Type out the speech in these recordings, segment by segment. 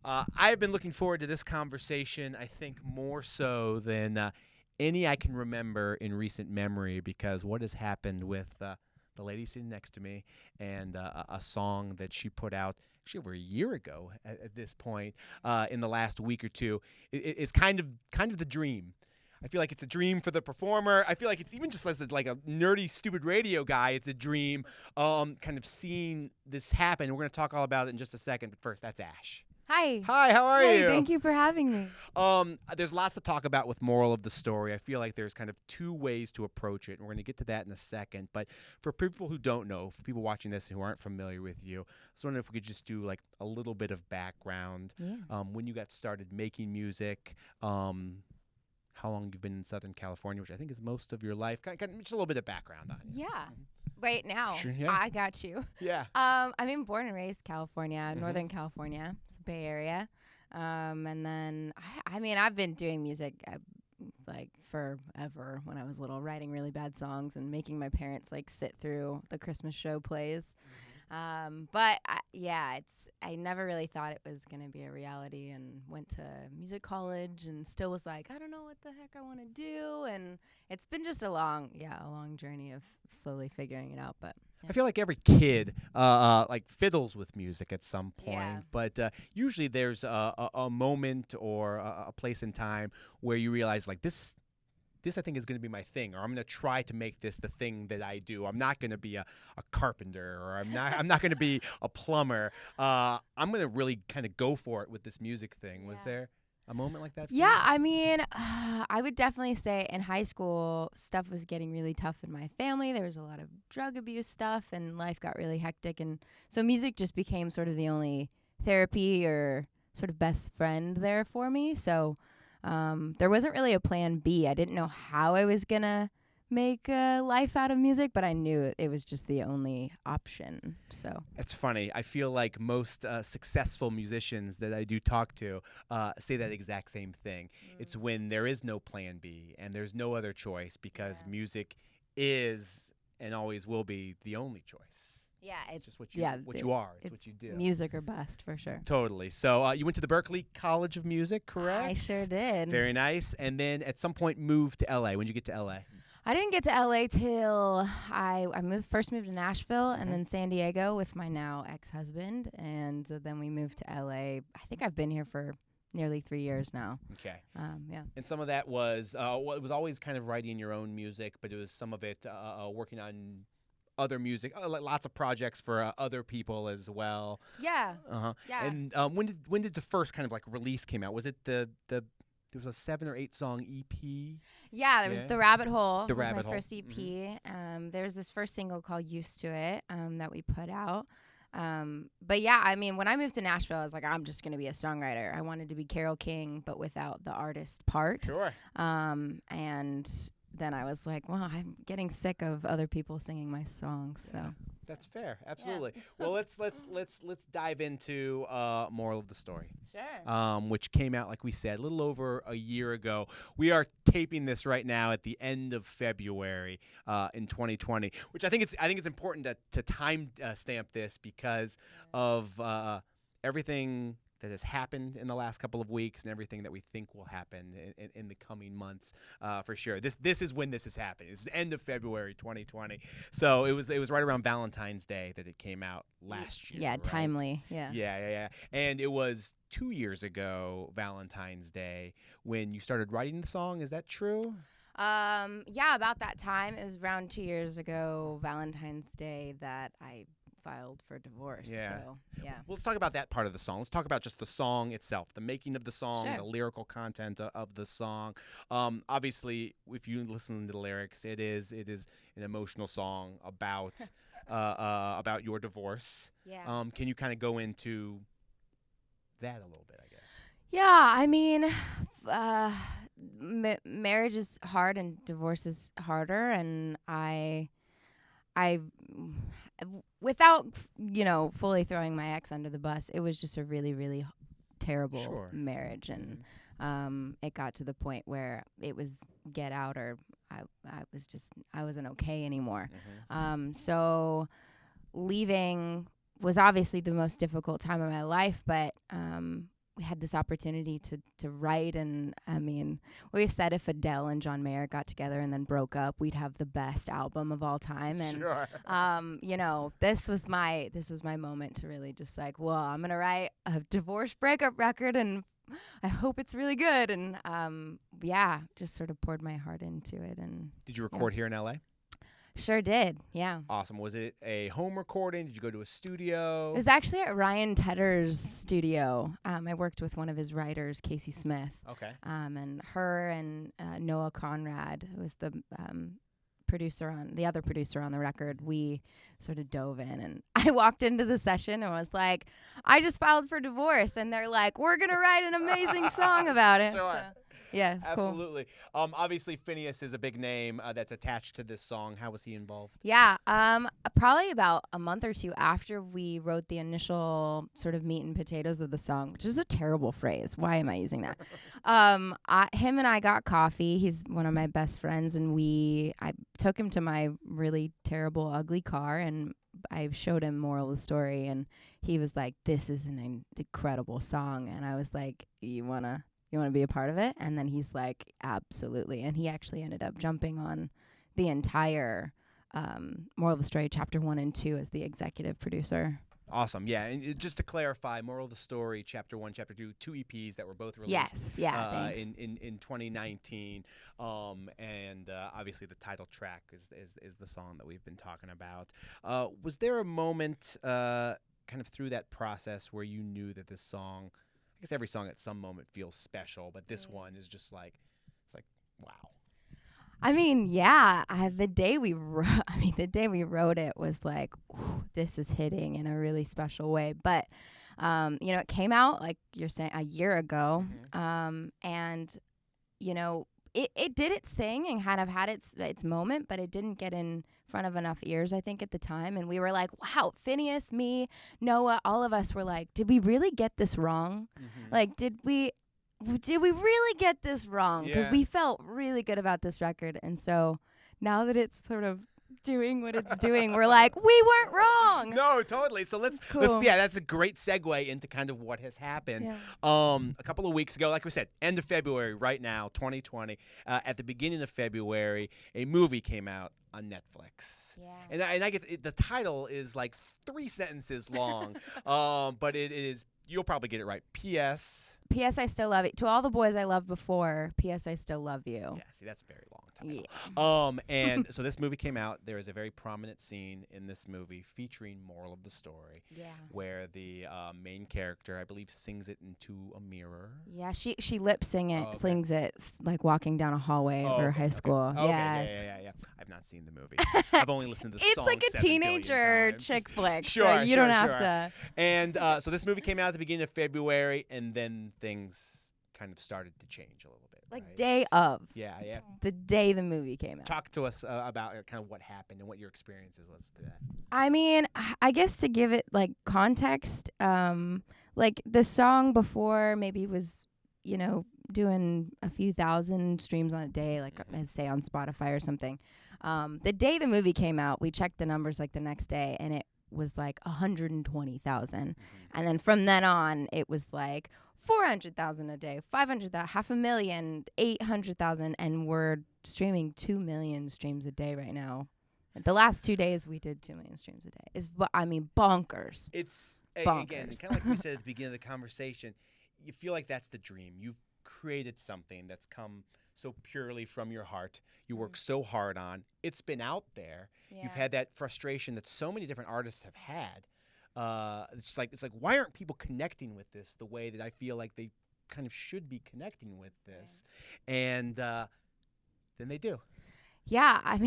I've been looking forward to this conversation, I think, more so than any I can remember in recent memory, because what has happened with the lady sitting next to me and a song that she put out actually over a year ago at this point in the last week or two is kind of the dream. I feel like it's a dream for the performer. I feel like it's even just as like a nerdy, stupid radio guy, it's a dream kind of seeing this happen. We're going to talk all about it in just a second, but first, that's Ashe. Hi. Hi, how are Hey, you? thank you for having me. There's lots to talk about with moral of the story. I feel like there's kind of two ways to approach it, and we're going to get to that in a second. But for people who don't know, for people watching this who aren't familiar with you, I was wondering if we could just do like a little bit of background. Yeah. When you got started making music, how long you've been in Southern California, which I think is most of your life. Kind of just a little bit of background on you. Yeah. Right now. Sure, yeah. I got you. Yeah. Born and raised California, Mhm. Northern California, it's the Bay Area. And then, I've been doing music like forever. When I was little, writing really bad songs and making my parents like sit through the Christmas show plays. I never really thought it was going to be a reality, and went to music college and still was like, I don't know what the heck I want to do. And it's been just a long journey of slowly figuring it out. But I feel like every kid like fiddles with music at some point, Yeah. but usually there's a moment or a place in time where you realize like this I think is going to be my thing, or I'm going to try to make this the thing that I do. I'm not going to be a carpenter, or I'm not going to be a plumber. I'm going to really kind of go for it with this music thing. Was Yeah. there a moment like that for yeah, you? I would definitely say in high school, stuff was getting really tough in my family. There was a lot of drug abuse stuff, and life got really hectic. And so music just became sort of the only therapy or sort of best friend there for me. So there wasn't really a plan B. I didn't know how I was going to make a life out of music, but I knew it was just the only option. So It's funny. I feel like most successful musicians that I do talk to say that exact same thing. It's when there is no plan B and there's no other choice, because Yeah. music is and always will be the only choice. yeah, It's it's just what you are. It's what you do. Music or bust for sure. Totally. So you went to the Berklee College of Music, correct? I sure did. Very nice. And then at some point moved to LA. When did you get to LA? I didn't get to LA till I first moved to Nashville and Mhm. then San Diego with my now ex-husband, and then we moved to LA. I think I've been here for nearly 3 years now. Okay. Yeah. And some of that was it was always kind of writing your own music, but it was some of it working on other music, lots of projects for other people as well. Yeah. Uh-huh. Yeah. And when did the first kind of like release came out? Was it there was a 7 or 8 song EP? Yeah, there was Yeah. The Rabbit Hole. The was Rabbit my Hole. first EP. There's this first single called Used to It that we put out. But yeah, when I moved to Nashville, I was like, I'm just going to be a songwriter. I wanted to be Carole King, but without the artist part. Sure. And then I was like, well, I'm getting sick of other people singing my songs. So That's fair. Absolutely. Well, let's dive into moral of the story. sure. Which came out, like we said, a little over a year ago. We are taping this right now at the end of February in 2020, which I think it's important to time stamp this because of everything that has happened in the last couple of weeks and everything that we think will happen in the coming months, for sure. This is when this is happening. It's the end of February 2020. So it was right around Valentine's Day that it came out last year. Yeah, right? timely. Yeah. Yeah. And it was 2 years ago, Valentine's Day, when you started writing the song. Is that true? Yeah, about that time. It was around 2 years ago, Valentine's Day, that I filed for divorce. Yeah. So, yeah. Well, let's talk about that part of the song. Let's talk about just the song itself, the making of the song, Sure. the lyrical content of the song. Obviously, if you listen to the lyrics, it is an emotional song about your divorce. Yeah. Can you kind of go into that a little bit, I guess? Yeah, marriage is hard and divorce is harder, and I without fully throwing my ex under the bus, it was just a really, really terrible Sure. marriage, and it got to the point where it was get out, or I wasn't okay anymore. So leaving was obviously the most difficult time of my life, but we had this opportunity to write, and I mean, we said if Adele and John Mayer got together and then broke up, we'd have the best album of all time. And Sure. you know, this was my moment to really just like, well, I'm gonna write a divorce breakup record, and I hope it's really good. And yeah, just sort of poured my heart into it. And Did you record here in LA? sure did. Yeah. Awesome. Was it a home recording? Did you go to a studio? It was actually at Ryan Tedder's studio. I worked with one of his writers, Casey Smith. Okay. And her and Noah Conrad, who was the other producer on the record, we sort of dove in, and I walked into the session and was like, I just filed for divorce, and they're like, we're gonna write an amazing song about it. Sure. So, yeah, it's cool. Absolutely. Obviously, Finneas is a big name that's attached to this song. How was he involved? Yeah, probably about a month or two after we wrote the initial sort of meat and potatoes of the song, which is a terrible phrase. Why am I using that? Him and I got coffee. He's one of my best friends, and I took him to my really terrible, ugly car, and I showed him Moral of the Story, and he was like, this is an incredible song. And I was like, you wanna be a part of it? And then he's like, absolutely. And he actually ended up jumping on the entire Moral of the Story Chapter 1 and 2 as the executive producer. Awesome. Yeah. And just to clarify, Moral of the Story, Chapter 1, Chapter 2, two EPs that were both released Yes. Yeah. Thanks. in 2019. And obviously the title track is the song that we've been talking about. Was there a moment kind of through that process where you knew that this song, I guess every song at some moment feels special, but this one is just like, it's like, wow. I mean, yeah. The day we wrote it was like, this is hitting in a really special way. But you know, it came out, like you're saying, a year ago, and you know, it did its thing and kind of had its moment, but it didn't get in front of enough ears, I think, at the time. And we were like, wow, Finneas, me, Noah, all of us were like, did we really get this wrong? Like, did we really get this wrong? Because we felt really good about this record. And so now that it's sort of doing what it's doing, we're like, we weren't wrong. No, totally. So let's that's a great segue into kind of what has happened. Yeah. A couple of weeks ago, like we said, end of February, right now, 2020. At the beginning of February, a movie came out on Netflix. Yeah. And I get the title is like 3 sentences long, but it is. You'll probably get it right. P.S. P.S. I still love you. To all the boys I loved before, P.S. I still love you. Yeah, see, that's a very long title. Yeah. And so this movie came out. There is a very prominent scene in this movie featuring Moral of the Story, where the main character, I believe, sings it into a mirror. Yeah, she lip sings it like walking down a hallway of her high school. Okay. Yeah. I've not seen the movie. I've only listened to the song It's like a 7 billion teenager times. chick flick. Sure, so you don't have to. And so this movie came out at the beginning of February, and then things kind of started to change a little bit. Like right? day of. Yeah. The day the movie came out. Talk to us about kind of what happened and what your experiences was to that. I mean, I guess to give it like context, like the song before maybe was, you know, doing a few thousand streams on a day, like say on Spotify or something. The day the movie came out, we checked the numbers like the next day, and it was like 120,000. And then from then on, it was like 400,000 a day, 500,000, 500,000, 800,000, and we're streaming 2 million streams a day right now. The last 2 days, we did 2 million streams a day. It's, I mean, bonkers. It's, bonkers. Again, kind of like we said at the beginning of the conversation, you feel like that's the dream. You've created something that's come so purely from your heart. You work so hard on. It's been out there. Yeah. You've had that frustration that so many different artists have had. It's like why aren't people connecting with this the way that I feel like they kind of should be connecting with this? Yeah. And then they do. Yeah, I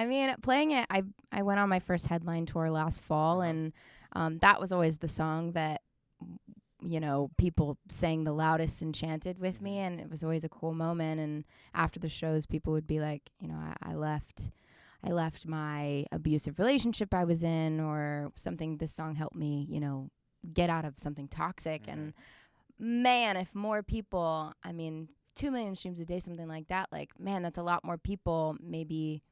mean, playing it. I went on my first headline tour last fall, and that was always the song that, you know, people sang the loudest and chanted with me, and it was always a cool moment. And after the shows, people would be like, you know, I left my abusive relationship I was in, or something. This song helped me, you know, get out of something toxic. And man, if more people, I mean, 2 million streams a day, something like that, like, man, that's a lot more people maybe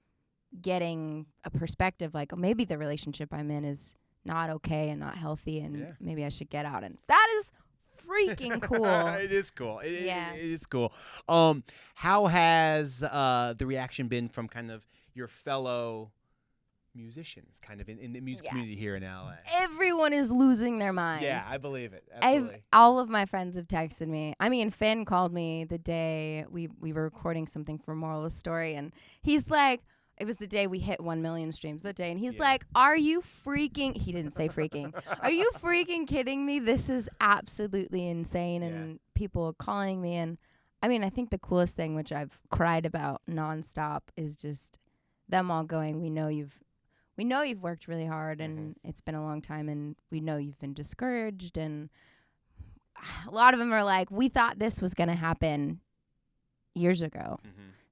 getting a perspective like, oh, maybe the relationship I'm in is not okay and not healthy, and maybe I should get out. And that is freaking cool. It is cool. Yeah. It is cool. How has the reaction been from kind of your fellow musicians, kind of in the music Yeah. community here in LA? Everyone is losing their minds. Yeah, I believe it. Absolutely. All of my friends have texted me. I mean, Finn called me the day we were recording something for Moral of the Story, and he's like, it was the day we hit 1 million streams that day, and he's like, are you freaking, he didn't say freaking, are you freaking kidding me? This is absolutely insane, and people calling me, and I mean, I think the coolest thing, which I've cried about nonstop, is just them all going, we know you've worked really hard, and it's been a long time, and we know you've been discouraged, and a lot of them are like, we thought this was going to happen years ago.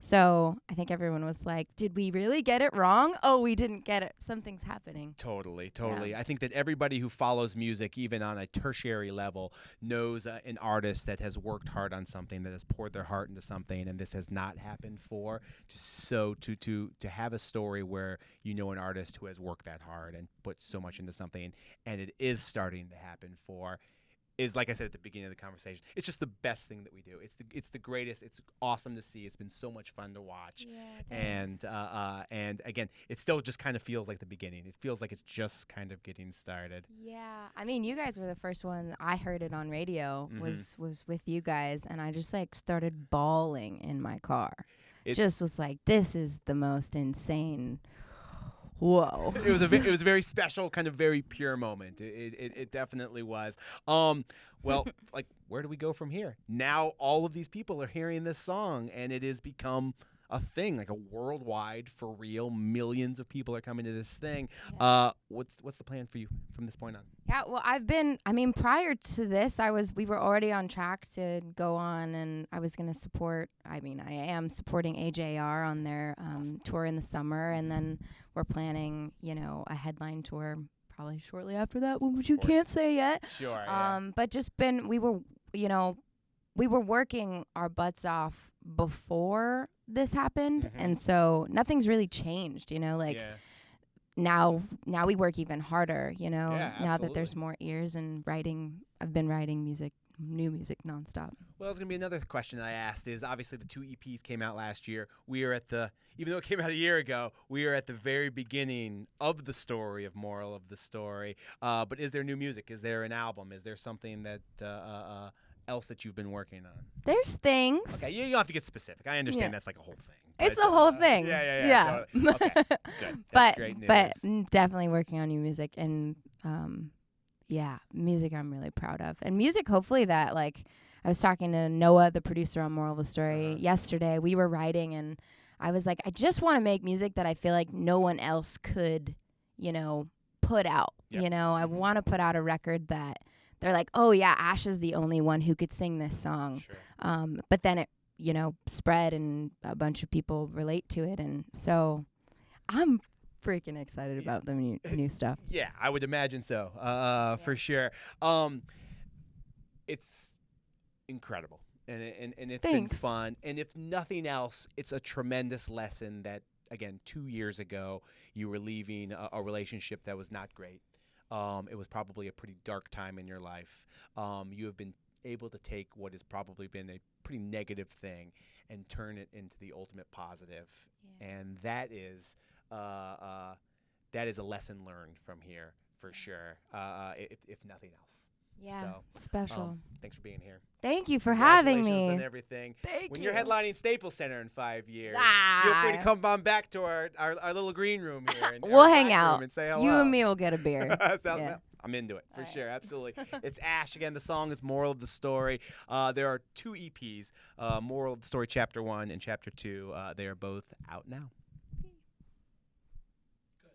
So I think everyone was like, did we really get it wrong? Oh, we didn't get it. Something's happening. Totally. Yeah. I think that everybody who follows music, even on a tertiary level, knows an artist that has worked hard on something, that has poured their heart into something, and this has not happened for. So to have a story where you know an artist who has worked that hard and put so much into something, and it is starting to happen for, is, like I said at the beginning of the conversation, it's just the best thing that we do. It's the greatest. It's awesome to see. It's been so much fun to watch. Yeah, And again, it still just kind of feels like the beginning. It feels like it's just kind of getting started. Yeah. I mean, you guys were the first one. I heard it on radio, was with you guys, and I just like started bawling in my car. Just was like, this is the most insane. Whoa. It was a very special, kind of very pure moment. It definitely was. Well, like, where do we go from here? Now all of these people are hearing this song, and it has become a thing, like a worldwide, for real. Millions of people are coming to this thing. Yeah. What's the plan for you from this point on? Yeah, well, prior to this, we were already on track to go on, and I was going to support, I am supporting AJR on their tour in the summer, and then we're planning, a headline tour probably shortly after that, which you can't say yet. Sure, But we were working our butts off before this happened, and so nothing's really changed, Now we work even harder, now that there's more ears and writing. I've been writing new music nonstop. Well, there's going to be another question I asked is, obviously the 2 EPs came out last year. We are even though it came out a year ago, we are at the very beginning of the story of Moral of the Story. But is there new music? Is there an album? Is there something that else that you've been working on? There's things. Okay, you don't have to get specific. I understand that's like a whole thing. It's the whole thing. Yeah. Totally. Okay, good. That's great news. But definitely working on new music, and music I'm really proud of. And music, hopefully, that, like, I was talking to Noah, the producer on Moral of the Story, yesterday. We were writing, and I was like, I just want to make music that I feel like no one else could, put out. Yep. I want to put out a record that they're like, oh, yeah, Ashe is the only one who could sing this song. Sure. But then it, spread, and a bunch of people relate to it. And so I'm freaking excited about the new stuff. Yeah, I would imagine so, for sure. It's incredible, and it's been fun. And if nothing else, it's a tremendous lesson that, again, 2 years ago, you were leaving a relationship that was not great. It was probably a pretty dark time in your life. You have been able to take what has probably been a pretty negative thing and turn it into the ultimate positive. Yeah. And that is a lesson learned from here for sure, if nothing else. Yeah, so, special. Thanks for being here. Thank you for having me. Congratulations on everything. Thank when you. you're headlining Staples Center in 5 years, feel free to come on back to our little green room here. And we'll hang out. And say hello. You and me will get a beer. I'm into it for sure. Absolutely. It's Ashe again. The song is Moral of the Story. There are 2 EPs, Moral of the Story Chapter 1 and Chapter 2. They are both out now.